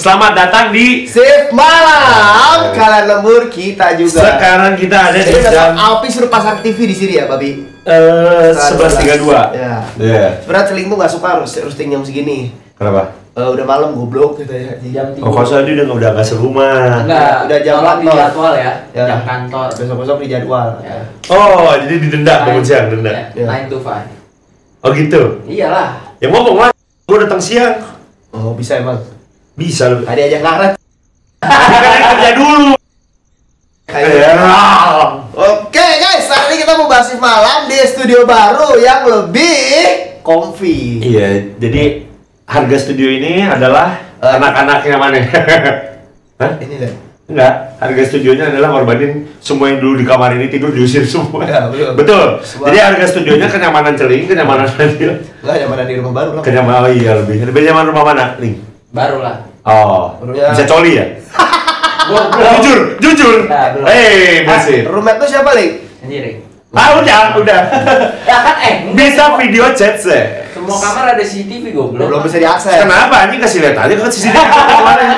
Selamat datang di Shift Malam. Kalian lembur, kita juga. Sekarang kita ada di jam Alpi suruh pasang TV di sini ya, Babi. 11.32. Ya. Iya. Sebenarnya Celing tuh nggak suka roasting jam segini. Kenapa? Udah malam goblok gitu ya. Jam 3. Oh, kalau soalnya dia udah nggak serumah. Enggak, udah jam tolong di kantor. jadwal ya. Ya. Jam kantor. Besok-besok di jadwal. Ya. Oh, jadi didenda bangun siang, denda. Ya. 9 to 5. Oh gitu. Iyalah. Ya ngomong lah, gua datang siang. Oh, bisa emang. Bisa lu. Tadi aja ngaret. Kan kerja dulu. Oke guys, hari ini kita mau bahas Shift Malam di studio baru yang lebih comfy. Iya, jadi harga studio ini adalah anak-anaknya mana? Hah? Ini deh. Enggak, harga studionya adalah ngorbanin semua yang dulu di kamar ini tidur diusir semua. Ya, betul. Betul. Semua. Jadi harga studionya kenyamanan Celing, kenyamanan Nadil. Enggak nyaman di rumah baru lah. Kenyamanan, oh iya lebih nyaman rumah mana, Ling? Baru lah. Oh, Ya. bisa coli ya? Goblok. Jujur. Ya, belum. Masih. Roommate tuh siapa, Ling? Sendiri. Udah. Ya kan Bisa video chat sih. semua kamar ada CCTV goblok. Belum bisa diakses. Kenapa anjing kasih lihat aja kan CCTV kemarin.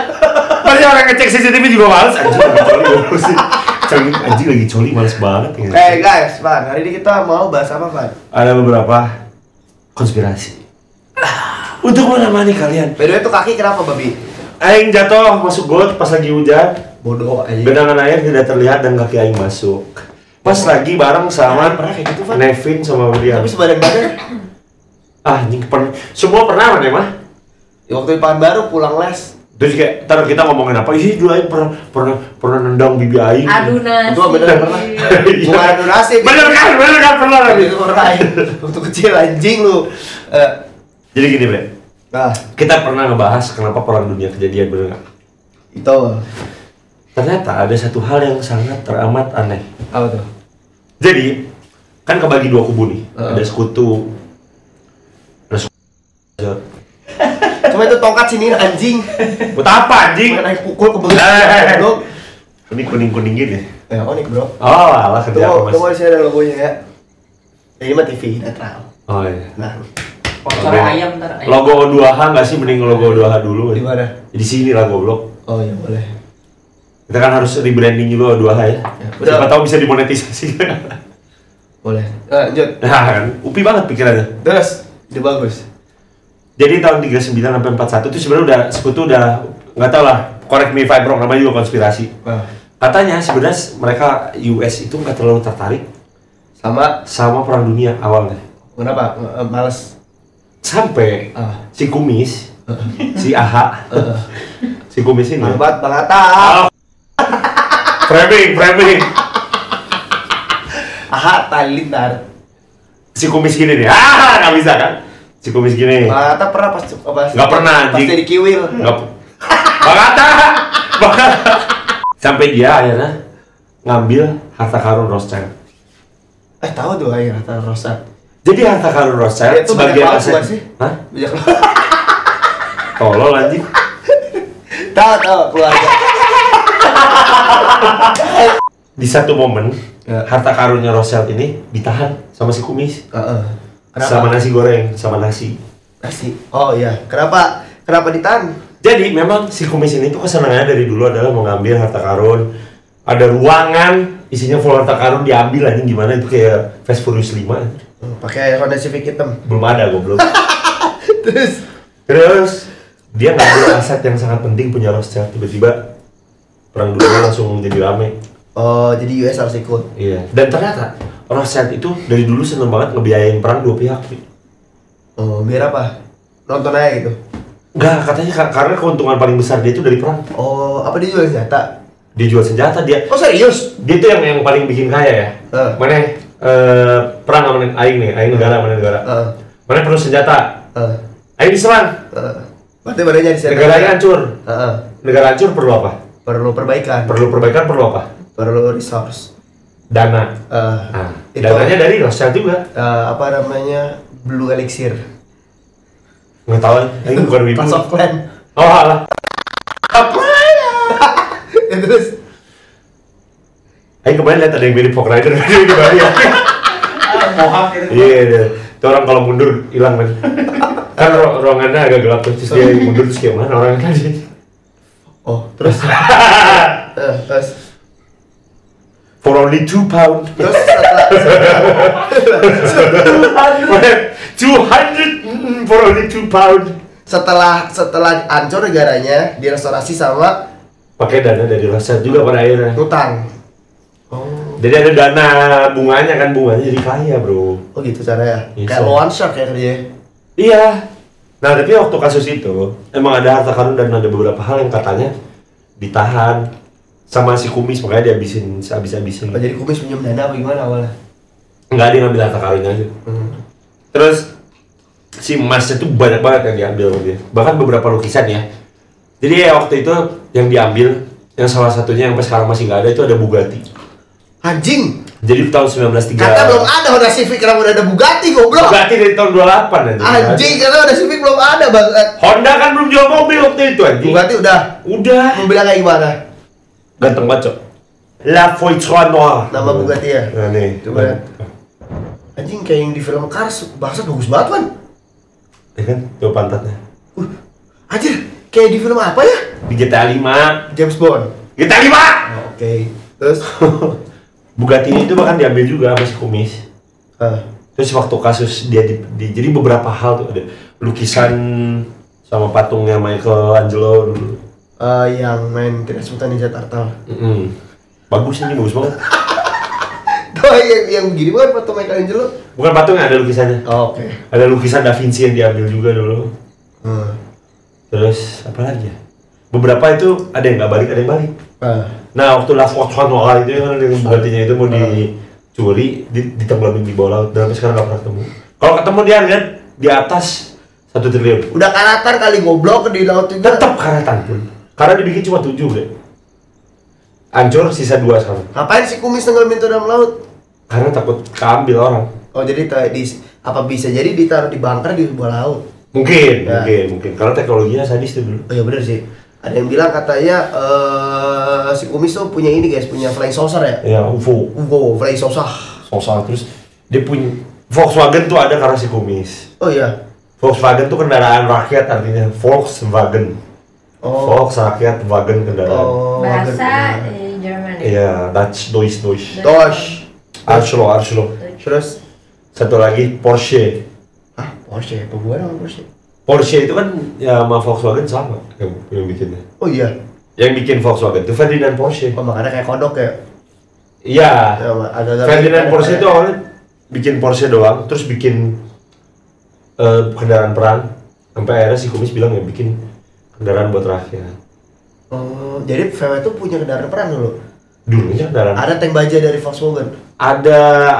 Pasti orang ngecek CCTV juga males anjing lagi coli mulu sih. Anjing lagi coli males banget ya. Guys, Van, hari ini kita mau bahas apa, Van? Ada beberapa konspirasi. Untuk menemani kalian. By the way, tuh kaki kenapa, Babi? Aing jatuh masuk got pas lagi hujan. Bodoh aja. Genangan air tidak terlihat dan kaki Aing masuk. Pas lagi bareng sama Pernah kayak gitu, Van? Nevin sama William. Tapi sebadan-badan. Anjing semua pernah mana mah? Ya, waktu di Pekanbaru pulang les. Terus kayak ntar kita ngomongin apa? Ih, dulu Aing pernah nendang bibi Aing. Aduh nasi. Itu bener pernah. Bukan adu nasib. Bener kan pernah lagi. Itu pernah. Waktu kecil anjing lu. Jadi gini, Bre. Nah, Kita pernah ngebahas kenapa perang dunia kejadian, bener nggak? itu Ternyata ada satu hal yang sangat teramat aneh. apa tuh? Jadi, kan kebagi dua kubu nih. Ada sekutu. Cuma itu tongkat sini anjing. Buat apa anjing? Naik pukul ke bawah. Ini kuning-kuning gini. Ya, unik, Bro. Oh, alah kerja apa, Mas? Tunggu di sini ada logonya ya. Ini mah TV netral. Oh iya. Nah, Sponsor ayam ntar. Ayam. Logo O2H nggak sih? Mending logo O2H dulu. di mana? Di sini lah goblok. Oh iya, boleh. Kita kan harus rebranding juga O2H ya. Udah. Siapa tahu bisa dimonetisasi. Boleh. Lanjut. Nah kan, upi banget pikirannya. Terus, dia bagus. Jadi tahun 39 sampai 41 itu sebenarnya udah sekutu udah nggak tahu lah. Correct me if I'm wrong, namanya juga konspirasi. Nah, Katanya sebenarnya mereka US itu nggak terlalu tertarik sama perang dunia awalnya. kenapa? Males. Sampai si Kumis, si Aha, si Kumis ini. Banget, Bang Atta. Framing. Aha, Talilintar. Si Kumis gini nih. Nggak bisa kan? Si Kumis gini. Bang Atta pernah pas Nggak pernah, pas anjing. jadi kiwil. Nggak. Bang Atta. Sampai dia akhirnya ngambil harta karun Rothschild. Tahu tuh aja kata Rosa. Jadi harta karun Rothschild Itu sebagai banyak aset. banget sih. Hah? Banyak Tolol anjing. tahu keluarga. Di satu momen Ya. harta karunnya Rothschild ini ditahan sama si Kumis. Kenapa? Sama nasi goreng, sama nasi. Nasi. Oh iya. Kenapa ditahan? Jadi memang si Kumis ini tuh kesenangannya dari dulu adalah mau ngambil harta karun. Ada ruangan isinya full harta karun diambil anjing, gimana itu kayak Fast Furious 5. Pakai Honda Civic hitam. Belum ada goblok. Terus Dia ngambil aset yang sangat penting punya Rothschild, tiba-tiba perang dunia langsung jadi rame. oh, jadi US harus ikut. Iya. Dan ternyata Rothschild itu dari dulu seneng banget ngebiayain perang dua pihak. Oh, biar apa? Nonton aja gitu. Enggak, katanya karena keuntungan paling besar dia itu dari perang. Oh, apa dia jual senjata? Dia jual senjata, dia Oh, serius? dia tuh yang paling bikin kaya ya. Mana perang sama Aing nih, Aing negara mana negara. Mana perlu senjata. Aing diserang. Berarti badannya di Negaranya hancur. Negara hancur perlu apa? Perlu perbaikan. Perlu perbaikan, perlu apa? Perlu resource. Dana. Itu Dananya dari Rothschild juga. apa namanya? Blue Elixir. Nggak tahu, Aing bukan wibu. Clash of Clan. Oh alah. Ya, terus Aing kemarin lihat ada yang mirip Fog Rider di Bali. Mohak gitu. Iya, itu orang kalau mundur hilang men. Kan ruangannya agak gelap terus dia mundur terus kayak mana orangnya tadi. Oh, terus terus For only 2 pound. terus setelah 200 for only 2 pound. setelah hancur negaranya direstorasi sama Pakai dana dari Rothschild juga pada akhirnya. utang. Oh. Jadi ada dana bunganya kan, bunganya jadi kaya bro. Oh gitu caranya. Yes, Kayak sir. loan shark ya kerja. Iya. Nah tapi waktu kasus itu emang ada harta karun dan ada beberapa hal yang katanya ditahan sama si Kumis, makanya dihabisin habis-habisin. Oh, jadi Kumis pinjam dana apa gimana awalnya? Enggak, dia ngambil harta karunnya aja. Terus si emasnya tuh banyak banget yang diambil sama dia. Bahkan beberapa lukisan ya. Jadi ya waktu itu yang diambil, yang salah satunya yang sampai sekarang masih nggak ada itu ada Bugatti. Anjing. Jadi tahun 1903. Kata belum ada Honda Civic, kenapa udah ada Bugatti goblok? Bugatti dari tahun 28 aja. Anjing, kata Honda Civic belum ada bang. Honda kan belum jual mobil waktu itu anjing. Bugatti udah. Udah. Mobilnya kayak gimana? Ganteng banget, Cok. La Voiture Noire. Nama Bugatti ya? Nah nih, Coba lihat. Anjing kayak yang di film Cars, bahasa bagus banget kan? Ya kan, coba pantatnya. Anjir, kayak di film apa ya? Di GTA 5. James Bond. GTA 5! Oh, oke. Terus? Bugatti itu bahkan diambil juga sama si Kumis. Terus waktu kasus dia jadi beberapa hal tuh, ada lukisan sama patungnya Michelangelo dulu. Yang main Tidak Sebutan Ninja Turtle. Bagus ini, bagus banget. Tuh yang begini bukan foto Michelangelo? Bukan patungnya, ada lukisannya. Oh, oke. Ada lukisan Da Vinci yang diambil juga dulu. Terus apa lagi ya? Beberapa itu ada yang nggak balik, ada yang balik. Nah waktu La Fortune Noire itu kan dengan Bugattinya itu mau dicuri, ditenggelamkan di bawah laut, dan sampai sekarang nggak pernah ketemu. Kalau ketemu dia lihat di atas 1 triliun. Udah karatan kali goblok di laut itu. Tetap karatan pun. Karena dibikin cuma 7 deh. Hancur sisa 2 sekarang. Ngapain si Kumis tenggelamin itu dalam laut? Karena takut keambil orang. Oh jadi apa bisa jadi ditaruh di bunker di bawah laut? Mungkin, Ya. mungkin. Karena teknologinya sadis tuh dulu. Oh iya bener sih. Ada yang bilang katanya si Kumis tuh punya ini guys, punya flying saucer ya? Ya, UFO. Flying saucer. Sosal terus dia punya Volkswagen tuh ada karena si Kumis. Oh iya. Volkswagen tuh kendaraan rakyat, artinya Volkswagen. Oh. Volks rakyat, wagen kendaraan. Oh. Bahasa Jerman ya? Iya, Deutsch. Dosh. Arschloh. Terus Satu lagi Porsche. Porsche, apa gua nama Porsche? Porsche itu kan ya sama Volkswagen sama yang bikinnya. Oh iya. Yang bikin Volkswagen itu Ferdinand Porsche. Oh makanya kayak kodok ya. Iya. Ya, ada Ferdinand Porsche itu awalnya bikin Porsche doang, terus bikin kendaraan perang. Sampai akhirnya si Kumis bilang ya bikin kendaraan buat rakyat. Oh, jadi VW itu punya kendaraan perang dulu. Dulunya kendaraan. Ada tank baja dari Volkswagen. Ada.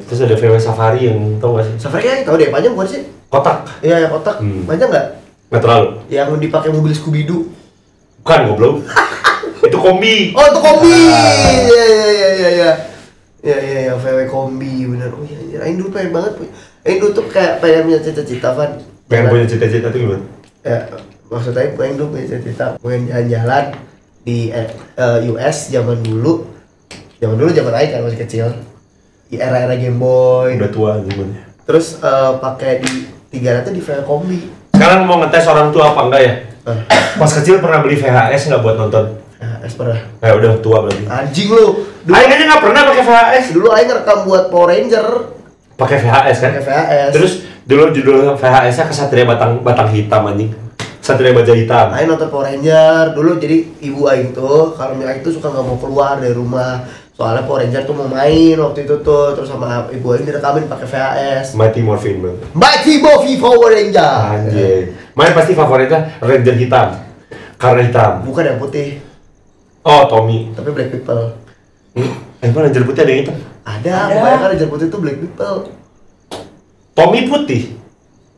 Terus ada VW Safari yang tau gak sih? Safari kayaknya tahu deh, panjang bukan sih? Kotak. Iya, yang kotak. Panjang nggak? Nggak terlalu. Yang dipakai mobil Scooby Doo. Bukan, goblok. Itu kombi. Oh, itu kombi. Iya, VW kombi bener. Oh iya, Aing dulu pengen banget punya. Aing dulu tuh kayak pengen punya cita-cita kan. Pengen punya cita-cita tuh gimana? Ya, maksudnya pengen dulu punya cita-cita pengen jalan-jalan di US zaman dulu zaman Aing kan masih kecil. Di era-era Game Boy. Udah tua gimana? Terus pakai di 300 di VW kombi. Sekarang mau ngetes orang tua apa enggak ya? Pas kecil pernah beli VHS nggak buat nonton? Pernah. Udah tua berarti. Anjing lu. Aing aja nggak pernah pakai VHS. Dulu Aing ngerekam buat Power Ranger. Pakai VHS kan? Pakai VHS. Terus dulu judul VHS-nya Kesatria Batang Hitam anjing. Kesatria Baja Hitam. Aing nonton Power Ranger dulu, jadi ibu Aing tuh kalau Aing tuh suka nggak mau keluar dari rumah soalnya Power Ranger tuh mau main waktu itu tuh, terus sama ibu Aing direkamin pakai VHS. Mighty Morphin bang. Mighty Morphin Power Ranger. Anjing. Main pasti favoritnya Ranger hitam. Karena hitam. Bukan yang putih, Oh Tommy. tapi Black People. Emang Ranger putih ada yang hitam? Ada. Pokoknya kan Ranger putih tuh Black People. Tommy putih.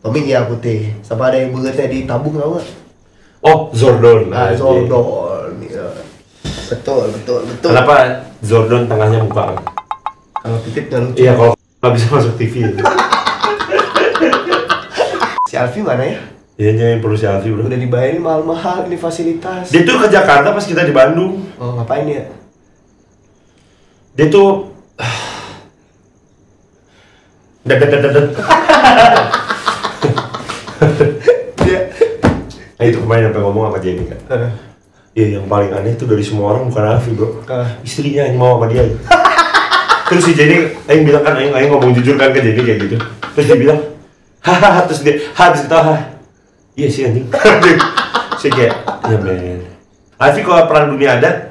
Tommy iya putih. Sama ada yang bulatnya ditabung tau nggak? Oh Zordon. Nah, Anjing. Zordon. Iya. Betul. Kenapa Zordon tengahnya muka? Kalau titip nggak lucu. Iya kalau nggak bisa masuk TV. Si Alfi mana ya? Iya yang perlu selfie bro. Udah dibayarin mahal-mahal ini fasilitas. Dia tuh ke Jakarta pas kita di Bandung. Oh ngapain ya? Dia tuh Dia itu kemarin sampai ngomong sama Jenny kan. Iya, yang paling aneh itu dari semua orang bukan Alfi bro, istrinya yang mau sama dia. Terus si Jenny, Aing bilang kan, Aing ngomong jujur kan ke Jenny kayak gitu. Terus dia bilang, hahaha, terus dia, terus kita, iya sih anjing. Saya kayak, ya men. Alfi kalau perang dunia ada,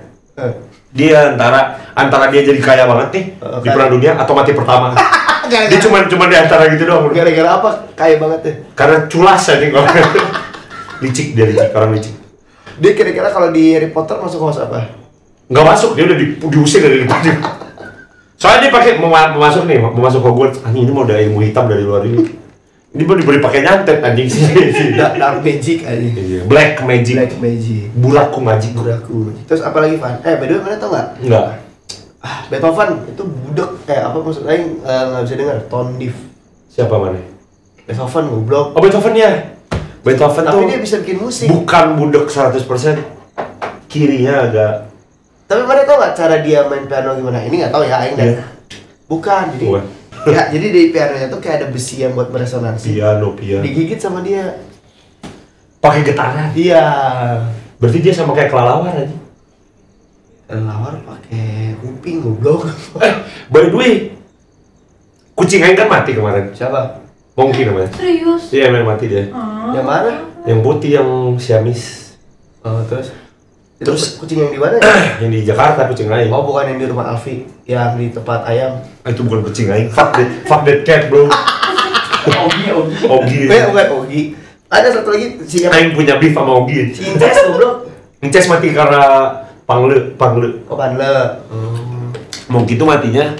dia antara dia jadi kaya banget nih di perang dunia atau mati pertama. Dia cuma di antara gitu doang. Gara-gara apa? Kaya banget ya? Karena culas anjing kalau licik, orang licik. Dia kira-kira kalau di Harry Potter masuk kelas apa? Nggak masuk, dia udah diusir dari depannya. Soalnya dia pakai mau masuk Hogwarts. Anjing ini mau ada ilmu hitam dari luar ini. Ini mau diberi pakai nyantet anjing sih. Dark magic anjing. Iya, black magic. Buraku magic. Terus apa lagi, Van? By the way, mana tau nggak? Enggak. Beethoven itu budek apa maksudnya nggak bisa dengar tone deaf. Siapa mana? Beethoven goblok. Oh, Beethoven ya. Beethoven tapi tuh dia bisa bikin musik. Bukan budek 100%. Kirinya agak. Tapi mana tau nggak cara dia main piano gimana? Ini nggak tahu ya, Aing dan. Bukan, jadi. Ya, jadi di pianonya tuh kayak ada besi yang buat meresonansi. Piano. Digigit sama dia. Pakai getaran. Iya. Berarti dia sama kayak kelelawar aja. Kelelawar pakai kuping goblok. By the way, kucing Aing kan mati kemarin. Siapa? Mongki namanya. Serius? Iya, main mati dia. Yang mana? Yang putih, yang Siamis. Oh, terus kucing yang di mana? Yang di Jakarta kucing Aing. Oh, bukan yang di rumah Alfi, yang di tempat ayam. Itu bukan kucing Aing. Fuck that cat, bro. Ogi. Bukan Ogi. Ada satu lagi si yang Aing punya beef sama Ogi. si Inces goblok. Inces mati karena pangle. Oh, Panle. Mongki itu matinya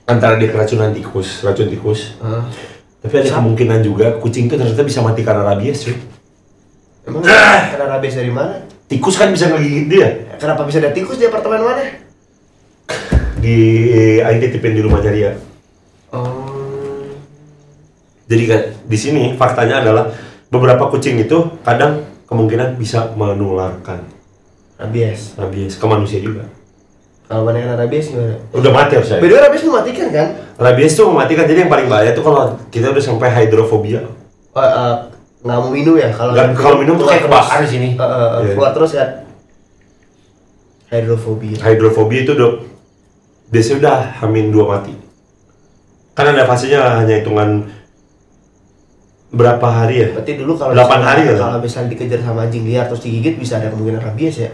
antara dia keracunan racun tikus. Tapi ada kemungkinan juga kucing itu ternyata bisa mati karena rabies, cuy. Emang karena rabies dari mana? Tikus kan bisa ngegigit dia. Kenapa bisa ada tikus di apartemen mana? Aing titipin di rumahnya dia. Oh. Jadi kan di sini faktanya adalah beberapa kucing itu kadang kemungkinan bisa menularkan Rabies ke manusia juga. Kalau mana yang rabies gimana? Udah mati harusnya. Beda rabies mematikan kan? Rabies tuh mematikan, jadi yang paling bahaya tuh kalau kita udah sampai hidrofobia. Nggak mau minum ya kalau minum tuh kayak kebakar di sini. Keluar terus kan? Hidrofobia. Hidrofobia itu biasanya udah hamin 2 mati. Kan ada fasenya hanya hitungan berapa hari ya? Berarti dulu kalau 8 hari kan? Kalau misalnya dikejar sama anjing liar terus digigit bisa ada kemungkinan rabies ya?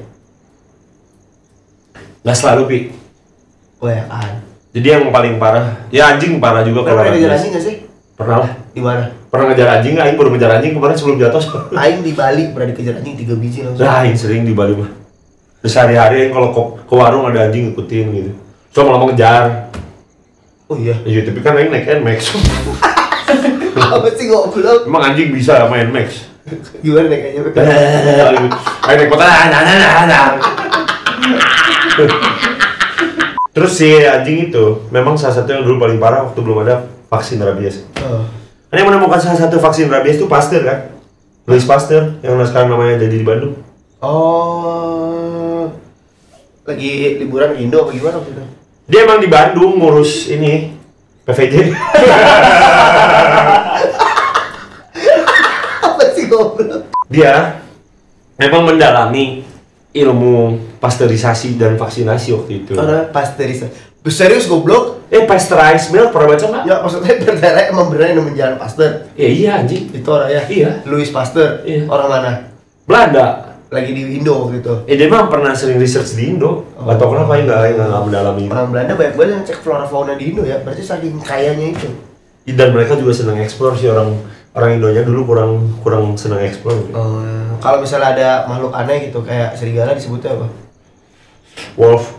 Nggak selalu, Pi. Oh ya kan. Jadi yang paling parah, ya anjing parah juga kalau Pernah ngejar anjing nggak sih? Pernah lah. Di mana? Pernah ngejar anjing, Aing baru ngejar anjing kemarin sebelum jatuh. Aing di Bali pernah dikejar anjing 3 biji langsung. Nah, Aing sering di Bali mah. Terus hari-hari Aing kalau ke warung ada anjing ngikutin gitu. So lama ngejar. Oh iya. Iya, tapi kan Aing naik NMAX. Apa sih goblok? Emang anjing bisa main NMAX? Gimana naiknya? Aing naik motor. Terus si anjing itu memang salah satu yang dulu paling parah waktu belum ada vaksin rabies. Yang menemukan salah satu vaksin rabies itu Pasteur kan? Louis Pasteur yang sekarang namanya jadi di Bandung. Oh, lagi liburan ke Indo apa gimana waktu itu? Dia emang di Bandung ngurus ini PVJ. Apa sih goblok? Dia memang mendalami ilmu pasteurisasi dan vaksinasi waktu itu. Karena pasteurisasi. Serius goblok? Pasteurized milk pernah baca nggak? Ya maksudnya berdarah emang beneran yang menjalan Pasteur. Iya anjing. Itu orang ya? Iya. Louis Pasteur. Iya. Orang mana? Belanda. Lagi di Indo waktu itu. Dia mah pernah sering research di Indo. Gak tau kenapa nggak mendalami. Orang Belanda banyak banget yang cek flora fauna di Indo ya. Berarti saking kayanya itu. Dan mereka juga senang eksplor sih, orang Indonya dulu kurang senang eksplor. Kalau misalnya ada makhluk aneh gitu kayak serigala disebutnya apa? Wolf.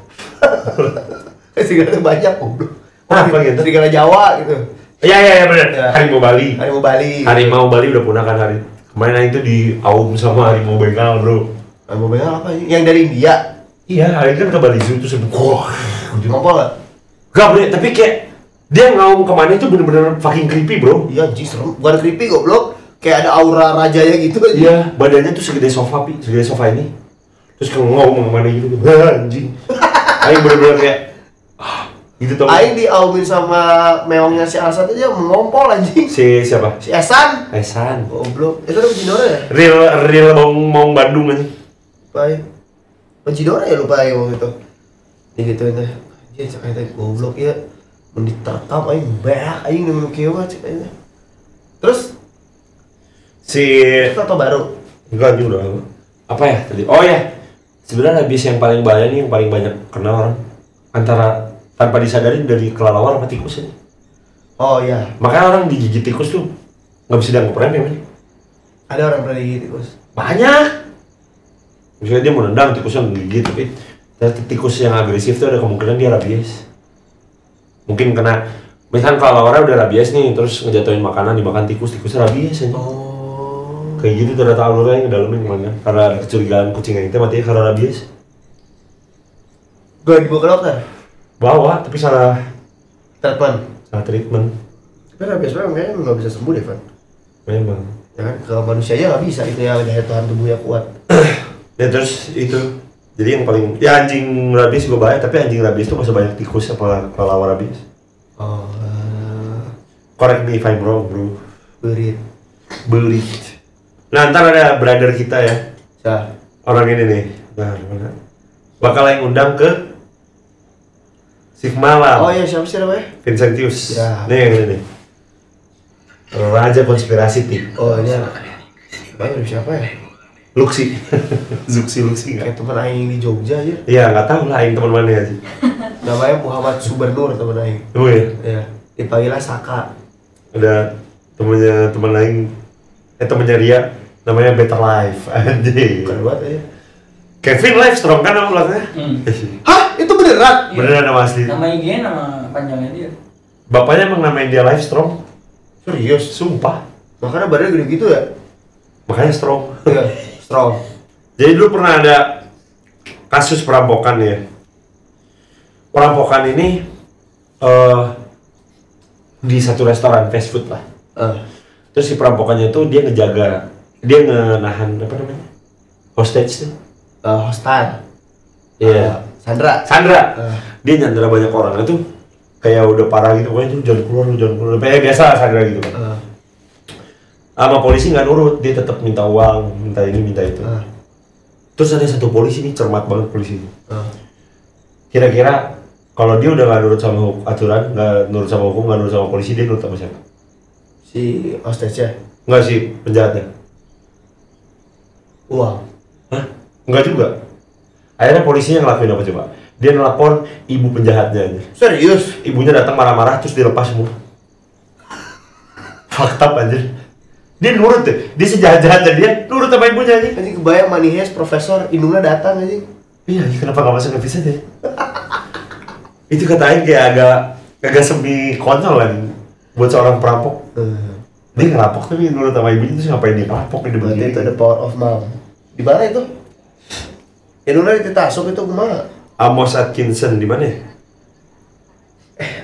Serigala banyak goblok. Apa gitu? Serigala Jawa gitu. Iya benar. Ya. Harimau Bali. Harimau Bali udah punah kan hari. Kemarin itu di Aum sama harimau Bengal, bro. Harimau Bengal apa ini? Yang dari India? Iya, hari kan ke Bali Zoo tuh sebut. Ngompol nggak? Gak bro, tapi kayak dia ngaum kemana itu bener-bener fucking creepy, bro. Iya, anjing serem. Bukan creepy goblok. Kayak ada aura rajanya gitu aja. Iya, badannya tuh segede sofa, Pi. Segede sofa ini. Terus kalau ngomong kemana gitu, anjing. Aing bener-bener kayak gitu tau. Aing diaumin sama meongnya si Alsat aja mengompol anjing. Si siapa? Si Esan. Esan. Goblok. Itu udah Cindora ya? Real Maung Bandung aja. Lupa Cidora ya lupa ya waktu itu. Ini gitu itu. Anjir cek eta goblok ya. Mun diterkam aing beak aing nu kieu cek eta. Terus si foto baru. enggak juga. Apa ya tadi? Oh ya. Sebenarnya rabies yang paling bahaya nih, yang paling banyak kena orang antara tanpa disadari dari kelelawar sama tikus ini. Oh iya. Makanya orang digigit tikus tuh nggak bisa dianggap remeh men. Ada orang pernah digigit tikus. Banyak. Misalnya dia mau nendang tikusnya menggigit, tapi tikus yang agresif tuh ada kemungkinan dia rabies. Mungkin kena, misalkan kalau orang udah rabies nih, terus ngejatuhin makanan dimakan tikusnya rabies aja. Oh. Kayak gitu ternyata alurnya yang ngedalamin kemana? Karena ada kecurigaan kucing yang itu matinya karena rabies. Gue dibawa ke dokter. Bawa, tapi salah treatment. Tapi rabies memang kayaknya nggak bisa sembuh deh, Van. Memang. Ya kan, ke manusia aja nggak bisa, itu ya daya tahan tubuhnya kuat. Ya terus itu, jadi yang paling, ya anjing rabies juga bahaya, tapi anjing rabies itu masih banyak tikus apa kelelawar rabies. Oh, Correct me if I'm wrong, bro. berit. Nah, ntar ada brother kita ya, orang ini nih, nah, bakal yang undang ke Shift Malam. Oh iya, siapa sih namanya? Vincentius. Ya. Nih yang ini nih. Raja konspirasi tim. Oh ini baru siapa ya? Luxi. Luxi nggak? Kayak teman Aing di Jogja aja. Iya nggak tahu lah Aing teman mana aja. Namanya Muhammad Subernur teman Aing. Oh iya. Ya, dipanggilnya Saka. Ada teman Aing, temannya Ria, namanya Better Life. Anjing. Bukan banget aja. Kevin Livestrong kan nama belakangnya? Hah? Itu beneran? Beneran nama asli. Nama IG nama panjangnya dia. Bapaknya emang namain dia Livestrong. Serius? Sumpah. Makanya badannya gede gitu ya? Makanya strong. Iya, strong. Jadi dulu pernah ada kasus perampokan ya. Perampokan ini di satu restoran fast food lah. Terus si perampokannya itu dia ngenahan apa namanya? Hostage tuh. Hostan. Iya. Sandra. Dia nyandra banyak orang itu kayak udah parah gitu, pokoknya itu jangan keluar. Kayak biasa lah Sandra gitu kan. Sama polisi nggak nurut, dia tetap minta uang, minta ini, minta itu. Terus ada satu polisi nih, cermat banget polisi. Kira-kira kalau dia udah nggak nurut sama aturan, nggak nurut sama hukum, nggak nurut sama polisi, dia nurut sama siapa? Si hostesnya? Nggak sih, penjahatnya. Uang? Hah? Nggak juga. Akhirnya polisinya ngelakuin apa coba? Dia nelpon ibu penjahatnya aja. Serius? Ibunya datang marah-marah terus dilepas semua. Fakta anjir. Dia nurut deh, dia sejahat-jahatnya dia nurut sama ibunya aja. Anjing kebayang Manihes, Profesor Indungnya datang anjing. Iya, kenapa nggak masuk episode ya? Itu katain kayak agak semi konyol kan buat seorang perampok. Dia ngerampok tapi nurut sama ibunya, terus ngapain dia ngerampok ini begini? Berarti itu the power of mom. Di mana itu? Indungnya ditasuk itu kemana? Amos Atkinson di mana ya?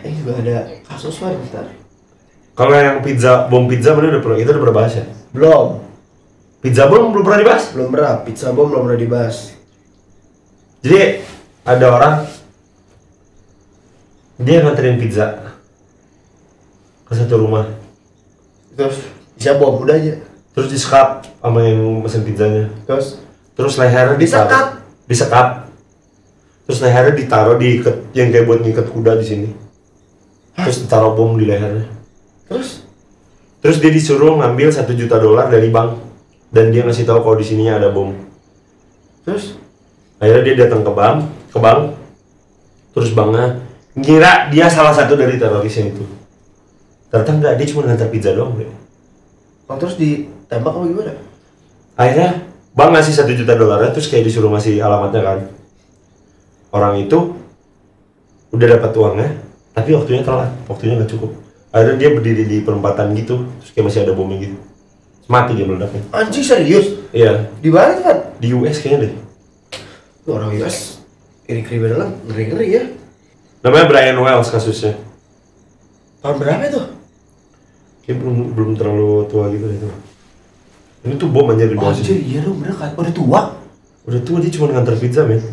Ini juga ada kasus kan bentar. Kalau yang bom pizza mana udah pernah, itu udah pernah bahas ya? Belum. Pizza bom belum pernah dibahas? Belum pernah, pizza bom belum pernah dibahas. Jadi ada orang dia nganterin pizza ke satu rumah, Terus bisa bom udah aja. terus disekap sama yang mesen pizzanya, terus lehernya disekap, terus lehernya ditaruh diikat yang kayak buat ngikat kuda di sini, terus ditaruh bom di lehernya. Terus dia disuruh ngambil $1 juta dari bank dan dia ngasih tahu kalau di sininya ada bom. Terus akhirnya dia datang ke bank, terus banknya ngira dia salah satu dari terorisnya itu. Ternyata enggak, dia cuma ngantar pizza doang deh. Oh, terus ditembak apa gimana? Akhirnya bank ngasih $1 juta, terus kayak disuruh ngasih alamatnya kan. Orang itu udah dapat uangnya, tapi waktunya telat, waktunya nggak cukup. Akhirnya dia berdiri di perempatan gitu, terus kayak masih ada bomnya gitu. Mati dia meledaknya. Anjing serius? Iya. Di mana kan? Di US kayaknya deh. Tuh orang US ini kriminal ngeri-ngeri ya. Namanya Brian Wells kasusnya. Tahun berapa itu? Kayak belum terlalu tua gitu itu. Ini tuh bom aja di bawah Anjir, sini. iya dong, bener kan? Udah tua? Udah tua, dia cuma ngantar pizza men.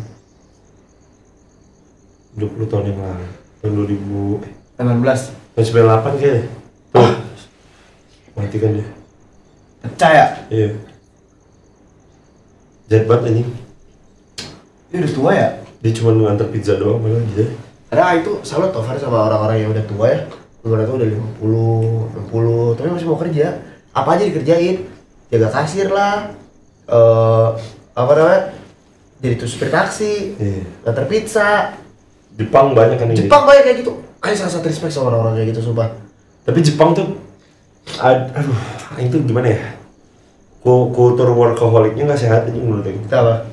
20 tahun yang lalu. Tahun 18. Tahun 98 kayaknya. Tuh. Mati kan dia. Pecah ya? Iya. Jahat banget anjing. Dia udah tua ya? Dia cuma nganter pizza doang malah gitu. Karena itu salut tuh Far sama orang-orang yang udah tua ya. Umurnya tuh udah 50, 60, tapi masih mau kerja. Apa aja dikerjain? Jaga kasir lah. Apa namanya? Jadi tuh supir taksi. Nganter pizza. Jepang banyak kan ini. Jepang banyak kayak gitu. Ayo sangat respect sama orang-orang kayak gitu sumpah. Tapi Jepang tuh aduh, itu gimana ya? Kultur workaholicnya nggak sehat aja menurut aku. Kenapa?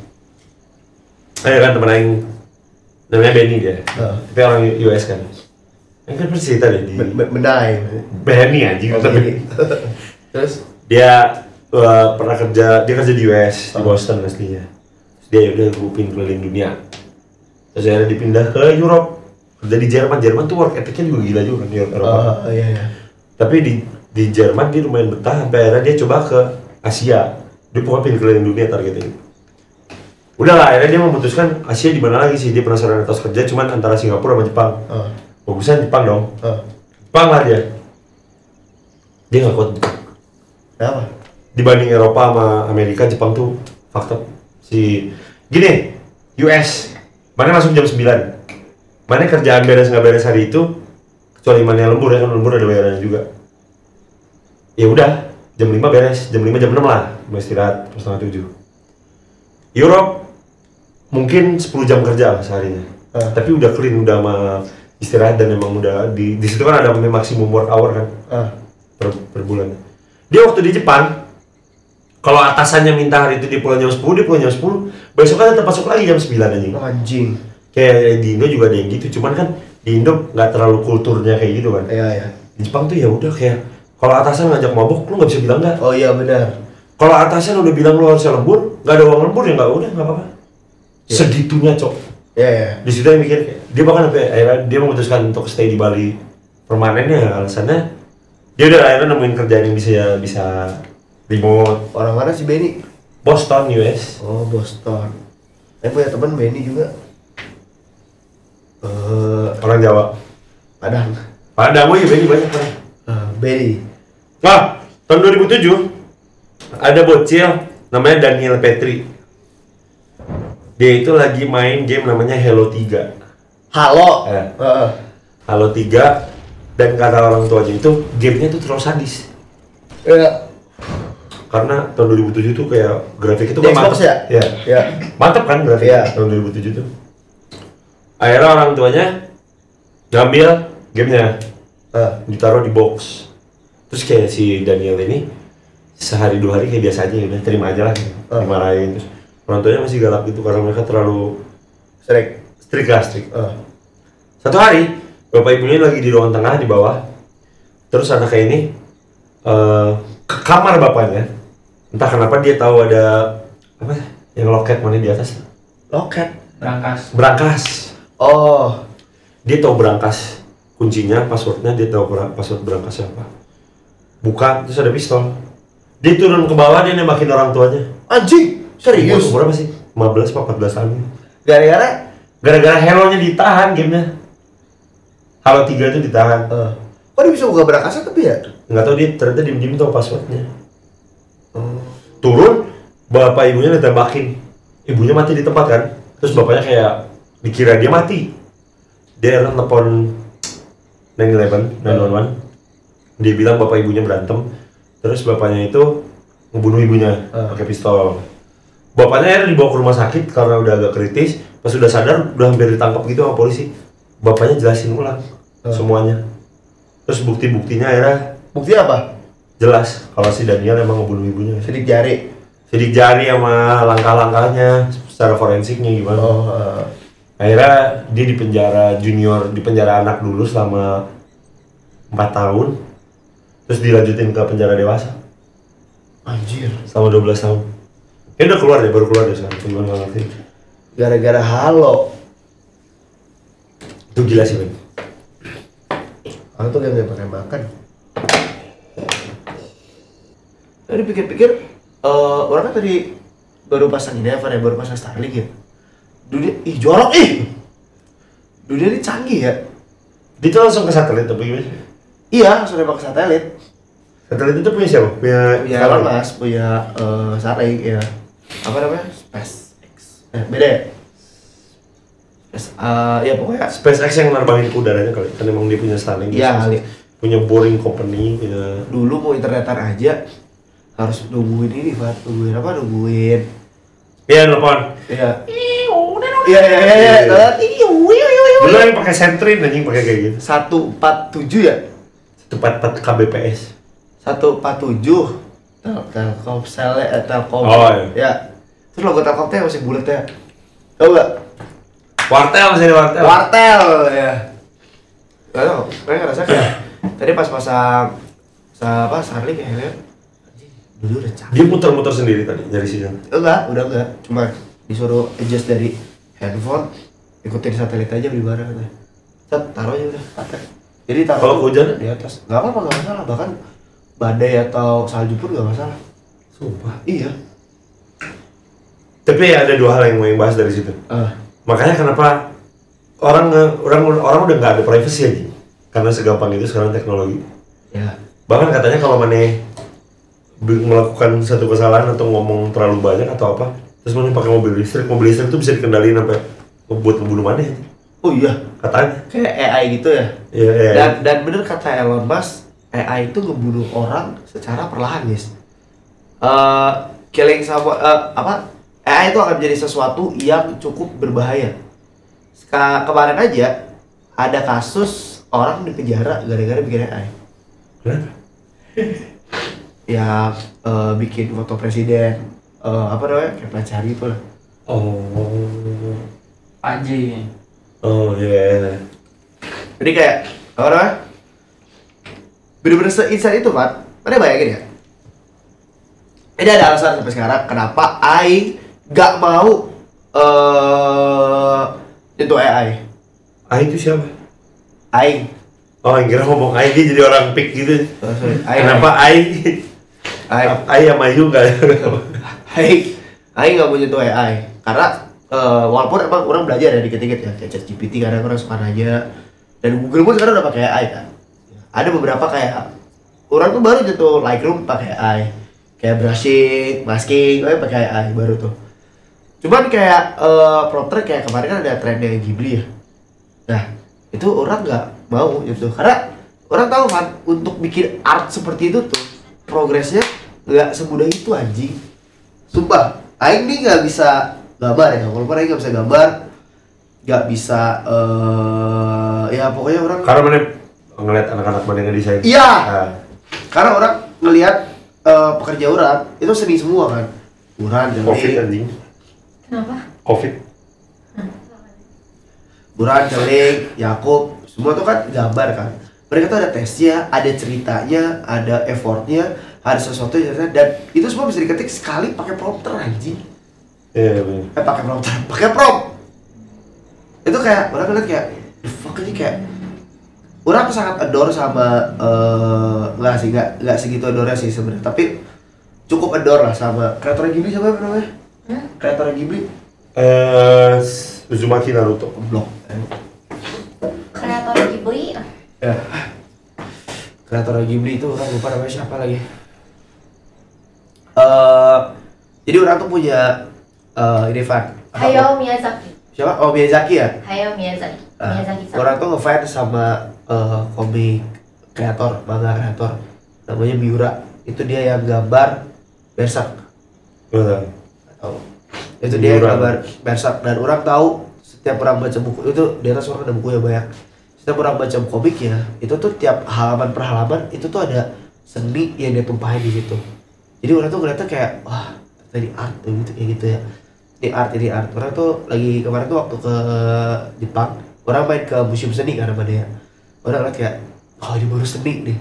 Ada kan temen aing namanya Benny dia. Tapi orang US kan. Yang kan pernah cerita deh di Benai. Benny anjing. Terus dia pernah kerja di US di Boston aslinya. Terus dia udah ngupin keliling dunia. Terus akhirnya dipindah ke Europe. Kerja di Jerman tuh work ethicnya juga gila juga kan di Eropa. Iya. Tapi di Jerman dia lumayan betah sampai akhirnya dia coba ke Asia. Dia pokoknya keliling dunia targetnya. Udah lah, akhirnya dia memutuskan Asia di mana lagi sih, dia penasaran atas kerja cuman antara Singapura sama Jepang. Bagusan Jepang dong. Jepang lah dia. Dia nggak kuat. Kenapa? Dibanding Eropa sama Amerika, Jepang tuh fakta gini, US mana masuk jam 9. Mana kerjaan beres nggak beres hari itu, kecuali mana yang lembur ya kan, lembur ada bayarannya juga. Ya udah, jam 5 beres, jam 5 jam 6 lah, mau istirahat setengah 7. Europe mungkin 10 jam kerja lah seharinya, tapi udah clean, udah sama istirahat dan emang udah di situ kan ada maksimum work hour kan per bulan. Dia waktu di Jepang, kalau atasannya minta hari itu dia pulang jam 10, dia pulang jam 10, besoknya tetap masuk lagi jam 9 anjing. Kayak di Indo juga ada yang gitu, cuman kan di Indo nggak terlalu kulturnya kayak gitu kan. Iya. Di Jepang tuh ya udah kayak kalau atasan ngajak mabuk, lu nggak bisa bilang nggak. Oh iya benar. Kalau atasan udah bilang lu harusnya lembur, nggak ada uang lembur ya nggak apa-apa. Segitunya cok. Iya. Di situ dia mikir, dia bahkan akhirnya dia memutuskan untuk stay di Bali permanennya, alasannya dia udah akhirnya nemuin kerjaan yang bisa remote. Orang mana sih Benny? Boston, US. Oh Boston. Saya punya teman Benny juga. Orang Jawa. Padang. Padang, ya Benny banyak kan. Benny. Nah, tahun 2007 ada bocil namanya Daniel Petri. Dia itu lagi main game namanya Halo 3. Halo. Halo 3, dan kata orang tuanya itu gamenya tuh terlalu sadis. Iya. Karena tahun 2007 tuh kayak grafik itu kan mantap ya? Iya. Mantap kan grafiknya tahun 2007 tuh. Akhirnya orang tuanya ngambil gamenya, ditaruh di box. Terus kayak si Daniel ini sehari 2 hari kayak biasa aja, udah terima aja lah, dimarahin. Terus orang tuanya masih galak gitu karena mereka terlalu strict. Satu hari bapak ibunya lagi di ruang tengah di bawah, terus anaknya ini ke kamar bapaknya. Entah kenapa dia tahu ada apa yang loket mana di atas. Loket? Berangkas. Oh, dia tahu berangkas kuncinya, passwordnya, dia tahu password berangkasnya apa. Buka, terus ada pistol. Dia turun ke bawah, dia nembakin orang tuanya. Anjing, serius? Umur berapa sih? 15 atau 14 tahun. Gara-gara Halo-nya ditahan gamenya. Halo 3 itu ditahan. Kok dia bisa buka berangkasnya tapi ya? Nggak tahu, dia ternyata diem-diem tahu passwordnya. Turun, bapak ibunya ditembakin. Ibunya mati di tempat kan. Terus bapaknya kayak dikira dia mati. Dia telepon 911. Dia bilang bapak ibunya berantem. Terus bapaknya itu ngebunuh ibunya pakai pistol. Bapaknya akhirnya dibawa ke rumah sakit karena udah agak kritis. Pas udah sadar, udah hampir ditangkap gitu sama polisi. Bapaknya jelasin ulang semuanya. Terus bukti-buktinya akhirnya. Bukti apa? Jelas kalau si Daniel emang ngebunuh ibunya. Sidik jari sama langkah-langkahnya secara forensiknya gimana. Akhirnya dia di penjara anak dulu selama 4 tahun. Terus dilanjutin ke penjara dewasa. Anjir. Selama 12 tahun. Udah keluar deh, baru keluar deh sekarang. Gimana nggak ngerti. Gara-gara Halo. Itu gila sih, Ben. Halo tuh yang pakai makan. Tadi pikir-pikir, orang kan tadi baru pasang ini apa ya, baru pasang Starlink ya. Dunia, jorok dunia ini canggih ya. Dia tuh langsung ke satelit apa gimana? Iya, langsung nembak ke satelit. Satelit itu punya siapa? Punya Elon Musk, punya Starlink ya. Apa namanya? SpaceX. Beda ya? Ya pokoknya SpaceX yang nerbangin ke udaranya kali, kan emang dia punya Starlink. Iya kali. Punya boring company, punya. Dulu mau internetan aja harus nungguin ini, Pak. Nungguin. Iya, telepon. Iya. Iya. Dulu yang pakai Sentry anjing pakai kayak gitu. 147 ya? 144 kbps. 147. Telkomsel Telkom. Oh, iya. Ya. Terus logo Telkomnya masih bulat ya. Tahu enggak? Wartel masih ada wartel. Wartel ya. Gak tau, gue ngerasa kayak tadi pas pasang Starlink ya, dulu udah capek. Dia muter-muter sendiri tadi dari sinyal. Udah enggak, cuma disuruh adjust dari handphone, ikutin satelit aja beli barang katanya. Set, taruh aja udah, pakai. Jadi taruh kalau hujan di atas, nggak apa-apa, nggak masalah, bahkan badai atau salju pun nggak masalah. Sumpah. Iya. Tapi ada dua hal yang mau bahas dari situ. Makanya kenapa orang udah nggak ada privacy aja, karena segampang itu sekarang teknologi. Ya. Bahkan katanya kalau maneh melakukan satu kesalahan atau ngomong terlalu banyak atau apa, terus maneh pakai mobil listrik itu bisa dikendaliin sampai buat ngebunuh maneh. Oh iya. Katanya. Kayak AI gitu ya. Iya. Dan bener kata Elon Musk, AI itu ngebunuh orang secara perlahan, guys. Killing sama AI itu akan menjadi sesuatu yang cukup berbahaya. Kemarin aja ada kasus orang di penjara gara-gara bikin AI. Kenapa? Ya bikin foto presiden, kayak pelacari itu lah. Anjing. Oh iya. Jadi kayak bener-bener se-insan itu, Pak. Mana bayangin ya? Ini ada alasan sampai sekarang kenapa AI gak mau itu AI. AI itu siapa? Aing. Oh, yang kira ngomong AI dia jadi orang pik gitu. Kenapa AI? AI sama Ayu enggak? Aing gak mau nyentuh AI karena walaupun emang orang belajar ya dikit-dikit ya, kayak ChatGPT kadang orang suka nanya, dan Google pun sekarang udah pakai AI kan. Ada beberapa kayak orang tuh baru nyentuh Lightroom pakai AI, kayak brushing, masking, pakai AI baru tuh. Cuman kayak prompter kayak kemarin kan ada trennya Ghibli ya. Nah, itu orang nggak mau gitu karena orang tahu kan untuk bikin art seperti itu tuh progresnya nggak semudah itu anjing. Sumpah, Aing nih nggak bisa gambar ya, walaupun Aing nggak bisa gambar, nggak bisa ya pokoknya orang. Karena mana ngeliat anak-anak mana yang desain. Iya. Karena orang ngelihat pekerja orang itu seni semua kan. Buran, Covid anjing. Kenapa? Covid. Buran, Celing, Yakub, semua tuh kan gambar kan. Mereka tuh ada tesnya, ada ceritanya, ada effortnya, ada sesuatu dan itu semua bisa diketik sekali pakai prompter anjing. Iya benar. Pakai prompter, pakai prompt. Itu kayak orang ngeliat kayak, the fuck ini kayak orang sangat adore sama nggak segitu adore sih sebenarnya, tapi cukup adore lah sama kreator Ghibli. Siapa namanya? Kreator Ghibli? Uzumaki Naruto. Blok. Kreator Ghibli. Ya. Kreator Ghibli itu orang lupa namanya siapa lagi. Jadi orang tuh punya ini fan. Hayao Miyazaki. Siapa? Oh, Miyazaki ya? Hayao Miyazaki. Miyazaki-san. Orang tuh ngefans sama komik kreator, manga kreator namanya Miura. Itu dia yang gambar Berserk. Betul. Tahu. Itu dia yang gambar Berserk, dan orang tahu setiap orang baca buku itu di atas orang ada bukunya banyak. Setiap orang baca komiknya, itu tuh tiap halaman per halaman itu tuh ada seni yang dia tumpahin di situ. Jadi orang tuh ngeliatnya kayak wah, tadi art tuh gitu kayak gitu ya. Ini art. Orang tuh lagi kemarin tuh waktu ke Jepang, orang main ke museum seni karena mana ya. Orang ngeliat kayak, oh ini baru seni nih.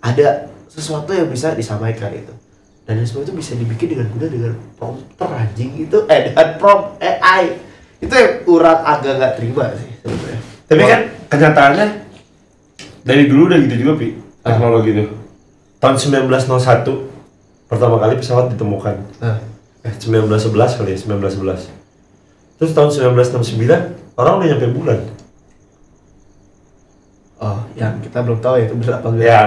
Ada sesuatu yang bisa disampaikan itu. Dan semua itu bisa dibikin dengan mudah dengan prompter anjing itu, dengan prompt AI. Itu yang orang agak nggak terima sih sebenarnya. Tapi kan kenyataannya dari dulu udah gitu juga, Pi. Teknologi itu. Tahun 1901 pertama kali pesawat ditemukan. 1911 kali ya, 1911. Terus tahun 1969 orang udah nyampe bulan. Oh, yang kita belum tahu ya itu benar apa enggak.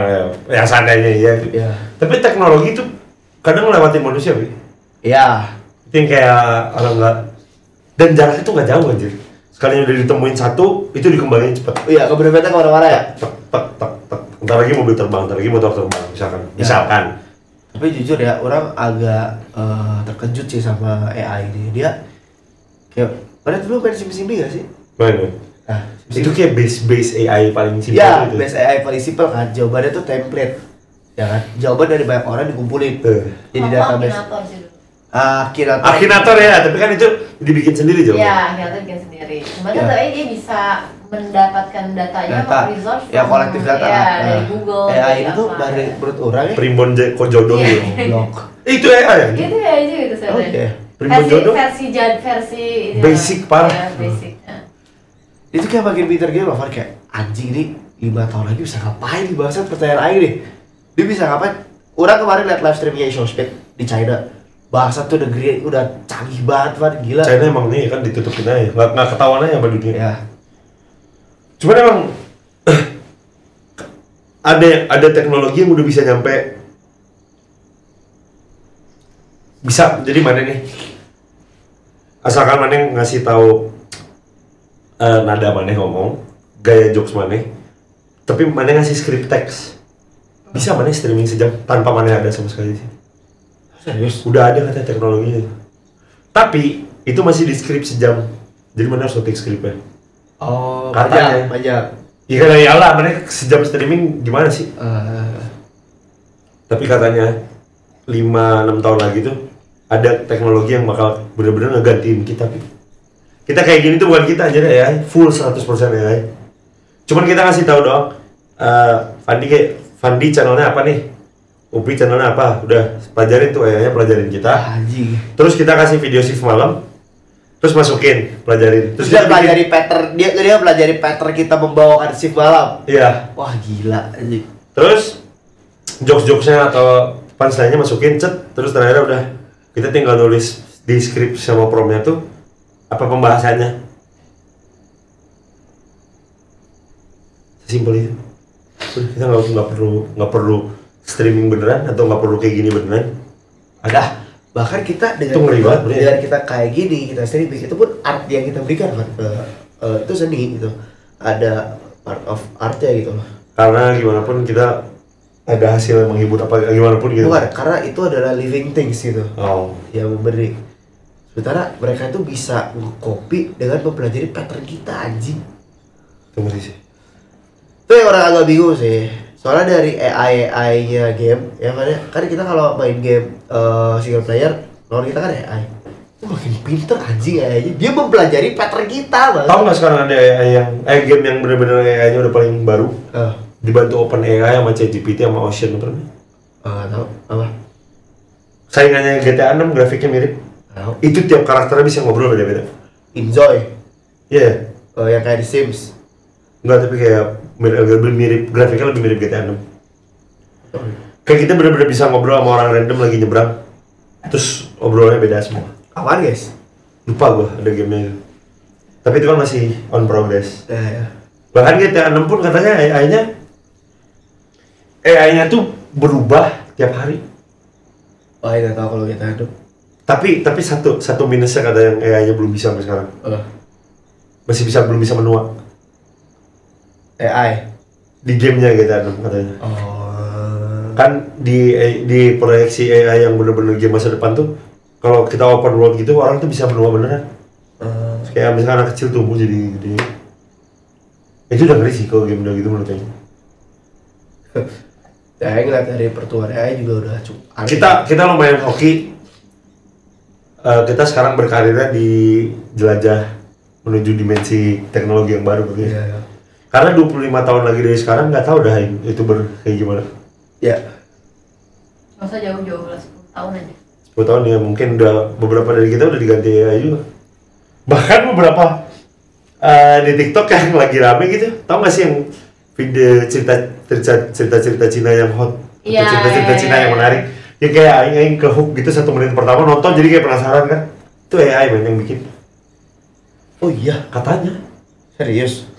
Ya seandainya ya. Tapi teknologi itu kadang ngelewatin manusia, Pi. Iya. Itu yang kayak orang nggak, dan jaraknya tuh nggak jauh anjir. sekali udah ditemuin satu itu dikembangin cepet. Iya, kebenarannya kemana-mana ya. Tek. Ntar lagi mobil terbang, ntar lagi motor terbang, misalkan. Tapi jujur ya, orang agak terkejut sih sama AI ini. Dia kayak, pada dulu main SimSim gak sih? Main. Nah, Itu kayak base AI paling simpel ya, gitu. base AI paling simpel kan. Jawabannya tuh template. Ya kan? Jawaban dari banyak orang dikumpulin. Jadi database. Akinator sih dulu. Akinator ya, tapi kan itu dibikin sendiri jawaban. Iya, Akinator bikin sendiri. Cuma kan tapi dia bisa mendapatkan datanya, data resource ya, kolektif data ya, kan. dari Google. AI dari itu apa. dari menurut orang ya. Primbon Jodoh Iya. gitu. Blok. Itu AI ya? Itu ya itu Oke. sebenarnya. Primbon Jodoh? Versi Basic, parah. Ya, basic. Ya. Itu kayak makin pinter gitu loh, Far. Kayak anjing nih 5 tahun lagi bisa ngapain nih bangsat, pertanyaan aing nih. Dia bisa ngapain? Orang kemarin liat live streamnya Showspeed di China. Bangsat tuh negeri udah canggih banget, Far. Gila. China emang nih kan ditutupin aja, nggak ketahuan aja sama dunia. Ya. Cuman emang ada teknologi yang udah bisa nyampe, bisa jadi mana nih? Asalkan mana ngasih tahu nada mana ngomong, gaya jokes mana, tapi mana ngasih script text, bisa mana streaming sejam tanpa mana ada sama sekali sih. Serius? Udah ada katanya teknologinya. Tapi itu masih di script sejam, jadi mana harus ngetik skripnya. Oh, Katanya. banyak. Iya kan ya lah, mana sejam streaming gimana sih? Tapi katanya 5-6 tahun lagi tuh ada teknologi yang bakal bener-bener ngegantiin kita. Kita kayak gini tuh bukan kita aja deh ya, full 100% AI. Cuman kita ngasih tahu doang. Fandi channelnya apa nih? Upi channelnya apa? Udah pelajarin tuh AI-nya, pelajarin kita. Anjing. Terus kita kasih video shift malam. Terus masukin, pelajarin. Terus dia pelajari pattern, dia pelajari pattern kita membawakan shift malam. Iya. Wah gila anjing. Terus jokes-jokesnya atau punchline-nya masukin, terus ternyata udah kita tinggal nulis di script sama promnya tuh apa pembahasannya. Sesimpel itu. Kita nggak perlu streaming beneran atau nggak perlu kayak gini beneran. Ada. Bahkan kita Itu ngeri banget, bro. dengan kita kayak gini, kita streaming, itu pun art yang kita berikan kan itu seni gitu. Ada part of artnya gitu loh. Karena gimana pun kita ada hasil yang menghibur apa gimana pun gitu. Bukan, karena itu adalah living things gitu. Oh. Yang memberi. Sementara mereka itu bisa nge-copy dengan mempelajari pattern kita anjing. Itu ngeri sih. Itu yang orang agak bingung sih. Soalnya dari AI-nya game, ya kan kita kalau main game single player, lawan kita kan AI. Itu makin pinter anjing AI-nya. Dia mempelajari pattern kita, Bang. Tahu nggak sekarang ada AI yang game yang bener-bener AI-nya udah paling baru? Dibantu OpenAI sama ChatGPT sama Ocean apa namanya? Tahu apa? Saingannya GTA 6 grafiknya mirip. Tahu. Itu tiap karakternya bisa ngobrol beda-beda. Enjoy. Iya. Yang kayak di Sims. Enggak, tapi kayak lebih mirip, grafiknya lebih mirip GTA 6. Kayak kita bener-bener bisa ngobrol sama orang random lagi nyebrang. Terus obrolnya beda semua. Apaan guys? Lupa gua ada gamenya itu. Tapi itu kan masih on progress. Ya. Bahkan GTA 6 pun katanya AI-nya tuh berubah tiap hari. Wah, nggak tahu kalau kita hidup. Tapi satu minusnya kata yang AI-nya belum bisa sampai sekarang. Belum bisa menua. AI Di gamenya GTA 6 katanya. Oh. Kan di proyeksi AI yang bener-bener game masa depan tuh, kalau kita open world gitu orang tuh bisa menua beneran. Kayak misalkan anak kecil tumbuh jadi gede. Itu udah ngeri sih kalau game udah gitu menurut saya. Ya, ngeliat dari pertumbuhan AI juga udah cukup. Kita lumayan hoki. Kita sekarang berkarirnya di jelajah menuju dimensi teknologi yang baru gitu ya. Iya. Karena 25 tahun lagi dari sekarang nggak tahu dah itu kayak gimana. Ya. Masa jauh-jauh lah 10 tahun aja. 10 tahun ya, mungkin udah beberapa dari kita udah diganti AI juga. Bahkan beberapa di TikTok yang lagi rame gitu, tau gak sih yang video cerita Cina yang hot, Iya, cerita Cina yang menarik, ya kayak aing ke hook gitu 1 menit pertama nonton jadi kayak penasaran kan, itu AI man yang bikin. Oh iya, Katanya. serius.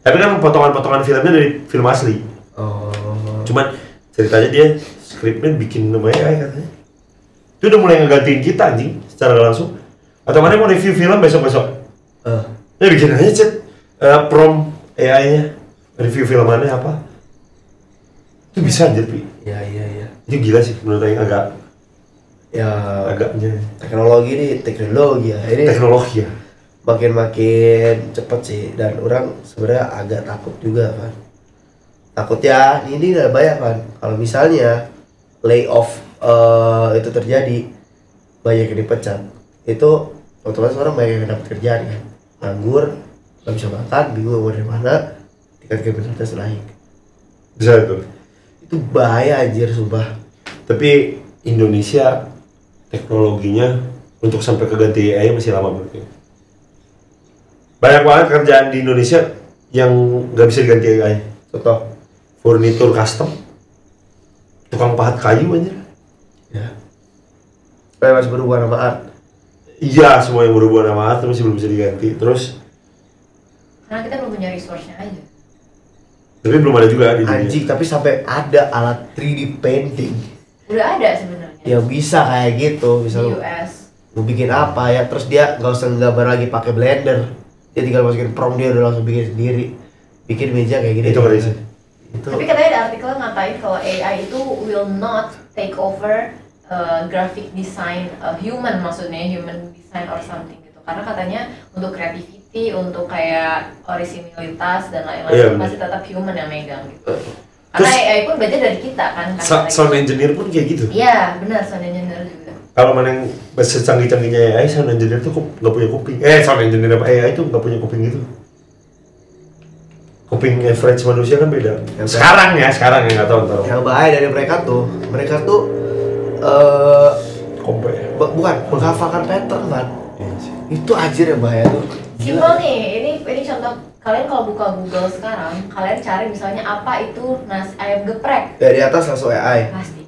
Tapi kan potongan-potongan filmnya dari film asli. Oh. Cuman ceritanya dia skripnya bikin nama AI katanya. Itu udah mulai ngegantiin kita anjing secara langsung. Atau mana mau review film besok-besok? Ya bikin aja chat prompt AI-nya, review filmannya apa. Itu bisa anjir, Pi. Iya. Itu gila sih menurut Aing agaknya. Teknologi ya. Ini Teknologi ya. makin cepet sih, dan orang sebenarnya agak takut juga kan. Takutnya ini udah banyak kan. Kalau misalnya layoff itu terjadi, banyak yang dipecat, itu otomatis orang banyak yang dapat kerjaan kan. Nganggur, nggak bisa makan, bingung mau dari mana, tingkat kriminalitas naik. Bisa itu. Itu bahaya anjir sumpah. Tapi Indonesia teknologinya untuk sampai ke ganti AI masih lama berarti. Banyak banget kerjaan di Indonesia yang nggak bisa diganti AI. Contoh, Furnitur custom, tukang pahat kayu aja. ya. Kayak masih berhubungan sama art. Iya, semua yang berhubungan sama art masih belum bisa diganti. Terus, Karena kita belum punya resource-nya aja. tapi belum ada juga di dunia. Anjing, tapi sampai ada alat 3D painting Udah ada sebenarnya. yang bisa kayak gitu, bisa Di lu US. mau bikin apa ya, terus dia nggak usah nggambar lagi pakai blender, dia tinggal masukin prompt, dia udah langsung bikin sendiri, bikin meja kayak gini. Itu keren sih. Itu Tapi katanya ada artikel ngatain kalau AI itu will not take over graphic design human, maksudnya human design or something gitu. Karena katanya untuk creativity, untuk kayak orisinilitas dan lain-lain Iya, itu bener. masih tetap human yang megang gitu. Karena Terus- AI pun belajar dari kita kan. Sound engineer pun kayak gitu. Iya benar, sound engineer juga. Kalau mana yang secanggih-canggihnya AI, sound engineer tuh nggak punya kuping. Sound engineer apa AI tuh nggak punya kuping gitu. Kuping average manusia kan beda. Sekarang ya nggak tahu ntar. yang bahaya dari mereka tuh Kompe. bukan menghafalkan pattern kan, Iya sih. itu anjir yang bahaya tuh. Simpel nih, ini contoh kalian kalau buka Google sekarang, kalian cari misalnya apa itu ayam geprek, Dari atas langsung AI. pasti.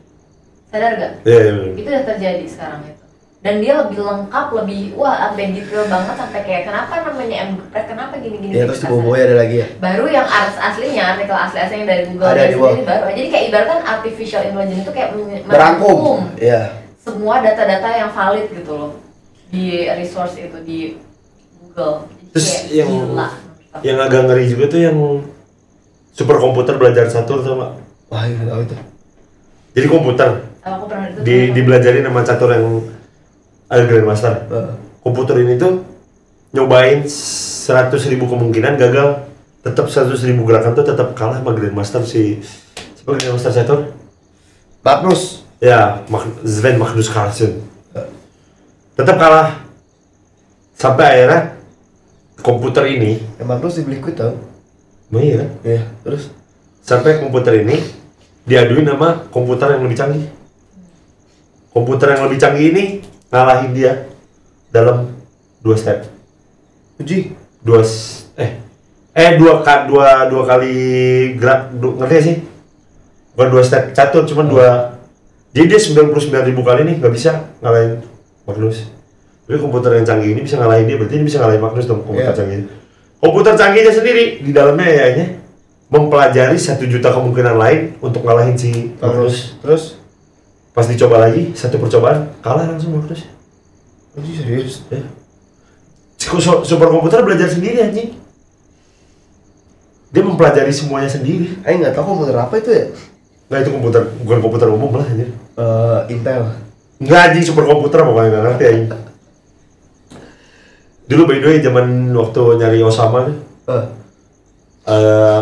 Sadar gak? Iya, bener. Itu udah terjadi sekarang itu. Dan dia lebih lengkap, lebih sampai detail banget, sampai kayak kenapa namanya ayam geprek, kenapa gini-gini. Ya terus di bawah ada lagi ya. Baru yang aslinya, artikel aslinya dari Google Ada dan di bawah. sendiri baru. Jadi kayak ibaratkan artificial intelligence itu kayak Merangkum. Iya. semua data-data yang valid gitu loh di resource itu di Google. Jadi Terus kayak yang gila. yang agak ngeri juga tuh yang superkomputer belajar catur sama. Wah, itu tahu itu. Jadi komputer Sama aku pernah itu dibelajarin sama catur yang ada grandmaster. Komputer ini tuh nyobain 100.000 kemungkinan gagal, tetap 100.000 gerakan tuh tetap kalah sama grandmaster si siapa grandmaster catur? Magnus. Ya, Sven Magnus Carlsen. Tetap kalah. Sampai akhirnya komputer ini, Magnus dibeli kuit tau. iya, Iya, terus sampai komputer ini diaduin sama komputer yang lebih canggih. Komputer yang lebih canggih ini ngalahin dia dalam 2 step. uji. Dua kali gerak, ngerti gak sih? Bukan 2 step catur, cuma 2. Jadi dia 99.000 kali nih nggak bisa ngalahin Magnus. Tapi komputer yang canggih ini bisa ngalahin dia, berarti ini bisa ngalahin Magnus dong, komputer Iya. canggih. Komputer canggihnya sendiri di dalamnya AI-nya mempelajari 1 juta kemungkinan lain untuk ngalahin si Magnus. Terus Pas dicoba lagi, 1 percobaan kalah langsung Magnus. uji serius. Ya. Super komputer belajar sendiri anjing. Dia mempelajari semuanya sendiri. Aing nggak tahu komputer apa itu ya. Nah itu komputer, bukan komputer umum lah anjir. Intel. Nggak anjing, super komputer pokoknya nggak ngerti anjing. Dulu by the way zaman waktu nyari Osama tuh,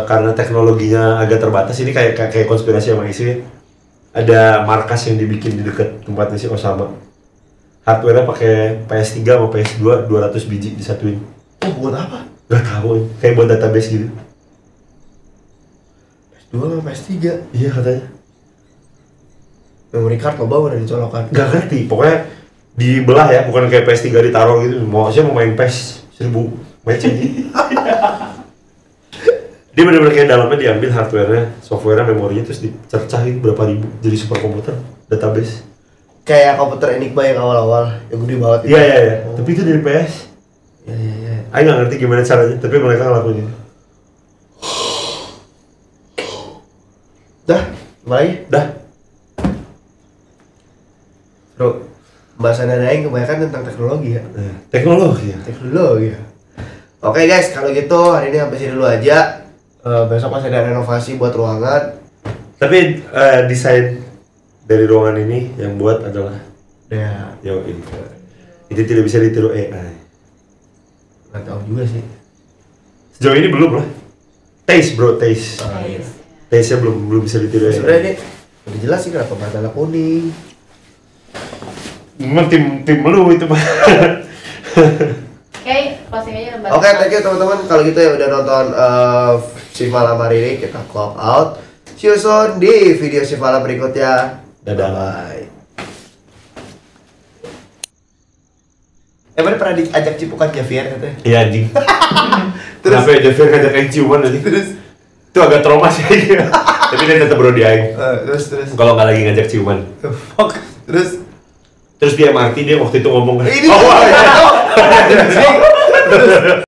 karena teknologinya agak terbatas, ini kayak konspirasi sama isu ya. Ada markas yang dibikin di dekat tempatnya si Osama. Hardware-nya pakai PS3 sama PS2 200 biji disatuin. Oh, buat apa? Gak tahu, kayak buat database gitu. PS2 sama PS3. Iya katanya. Memory card lo udah dicolokkan. Gak ngerti, pokoknya dibelah ya, bukan kayak PS3 ditaruh gitu. Mau main PES 1000 match aja. Dia bener-bener kayak dalamnya diambil hardware-nya, software-nya, memorinya, terus dicercahin berapa ribu jadi super komputer, database. Kayak komputer Enigma yang awal-awal, yang gede banget itu. Iya. Tapi itu dari PS. Iya. Aku nggak ngerti gimana caranya, tapi mereka ngelakuin itu. Dah, kembali lagi. Dah. Bro, pembahasan dari Aing kebanyakan tentang teknologi ya. Teknologi ya. Teknologi ya. Oke guys, kalau gitu hari ini sampai sini dulu aja. Besok masih ada renovasi buat ruangan. Tapi desain dari ruangan ini yang buat adalah Ya, itu tidak bisa ditiru AI. nggak tahu juga sih. Sejauh ini belum lah. Taste bro, taste. Nice. Taste-nya belum bisa ditiru AI. Sebenarnya ini udah jelas sih kenapa mata kuning. Memang tim lu itu mah. Oke, closing aja Mbak. Oke, thank you teman-teman. Kalau gitu ya udah nonton Shift Malam hari ini, kita clock out. See you soon di video Shift Malam berikutnya. Dadah. Bye. Mana pernah diajak cipukan Javier katanya? Iya anjing. Terus? Kenapa ya Javier ngajak yang ciuman anjing? Terus? Itu agak trauma sih. Tapi dia tetap bro di aing. Terus? Kalau nggak lagi ngajak ciuman. Fuck. Terus dia MRT dia waktu itu ngomong kan. Ini. Oh, iya. Terus?